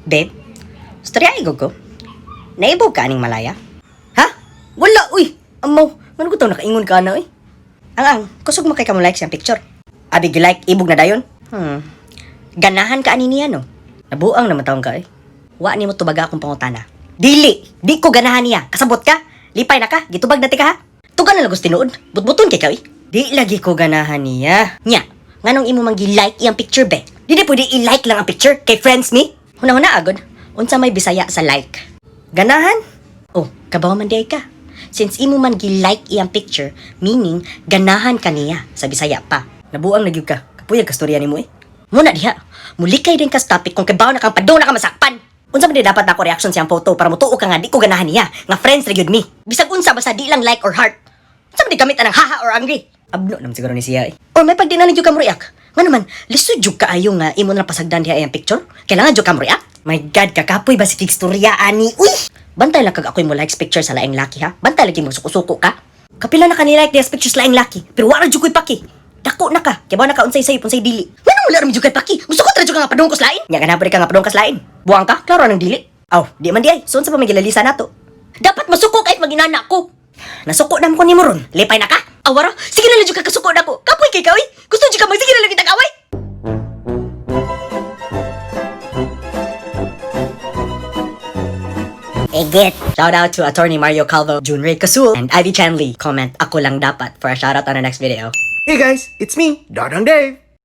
Babe, storya igog ko. Naibog ka aning malaya? Ha? Wala, uy! Amaw, ano ko ito nakaingon ka na, uy? Ang, kusog mo kay ka mo like siyang picture. Abi, like, ibog na dayon? Ganahan ka ani niya, no? Nabuang naman taong ka, eh. Wa ni mo tubaga akong pangutana. Dili! Di ko ganahan niya. Kasabot ka? Lipay na ka? Gitubag na ti ka, ha? Tugan na lagos tinuod. Butbuton kay ka, eh. Di lagi ko ganahan niya. Nya, nganong imo manggi like iyang picture, be? Di pwede i-like lang ang picture kay friends me? Huna-huna agad. Unsa may bisaya sa like? Ganahan? Oh, kabaw man di ka. Since imo man gi-like iyang picture, meaning ganahan ka niya sa bisaya pa. Nabuang nagyug ka. Kapuyag ka storya nimo, eh. Muna diha, mulikay din ka sa topic kung kabaw na kang padong na ka masakpan. Unsa man di dapat na ako reaction siyang photo para mutuo ka nga di ko ganahan niya, nga friends ra gyud mi. Bisag unsa basta di lang like or heart. Unsa man di gamit anang haha or angry? Abno naman siguro ni siya, eh. Or may pagdinalan jud ka mo react. Nga naman, lisod jud kaayo nga imo na pasagdan diha iyang picture. Kailangan jud ka mo react. My God, kakapoy ba si fig storya ani? Uy! Bantay lang kag ako'y mo likes picture sa laing laki, ha? Bantay lagi mo suko-suko ka. Kapila na kanilike diya pictures laing laki, pero wala jud ko'y paki. Dako na ka, kaya ba na ka unsay sayo, unsay dili. Ngano wala rin jud kay paki? Gusto ko tradyo ka nga padungkos lain. Nya ganapod ka nga padungkos lain. Buang ka, klaro nang dili. Aw, di man di ay. So unsa pa magilalisa nato? Dapat masuko kahit maginana ko. Nasuko na ko nimo ron. Lipay na ka? Awara, sige na lang jud ka kasuko na ko. Kapoy kay ka, oy. Gusto jud ka magsige na lang kita kaway. Egit! Shout out to Attorney Mario Calvo, Junray Casul, and Ivy Chanley. Comment, ako lang dapat for a shout out on the next video. Hey guys, it's me, Dodong Dave.